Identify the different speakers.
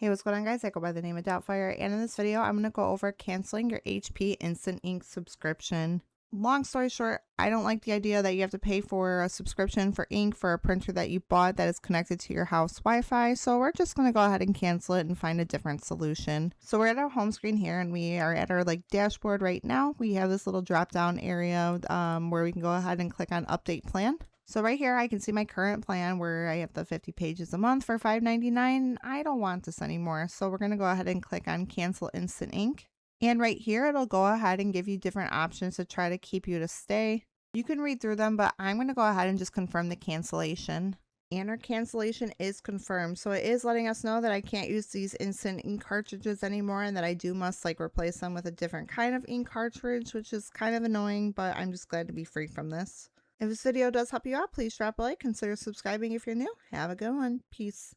Speaker 1: Hey, what's going on, guys? I go by the name of Doubtfire, and in this video, I'm going to go over canceling your HP Instant Ink subscription. Long story short, I don't like the idea that you have to pay for a subscription for ink for a printer that you bought that is connected to your house Wi-Fi, so we're just going to go ahead and cancel it and find a different solution. So we're at our home screen here, and we are at our dashboard right now. We have this little drop-down area where we can go ahead and click on Update Plan. So right here, I can see my current plan where I have the 50 pages a month for $5.99. I don't want this anymore. So we're going to go ahead and click on Cancel Instant Ink. And right here, it'll go ahead and give you different options to try to keep you to stay. You can read through them, but I'm going to go ahead and just confirm the cancellation. And our cancellation is confirmed. So it is letting us know that I can't use these instant ink cartridges anymore and that I must replace them with a different kind of ink cartridge, which is kind of annoying, but I'm just glad to be free from this. If this video does help you out, please drop a like, consider subscribing if you're new. Have a good one. Peace.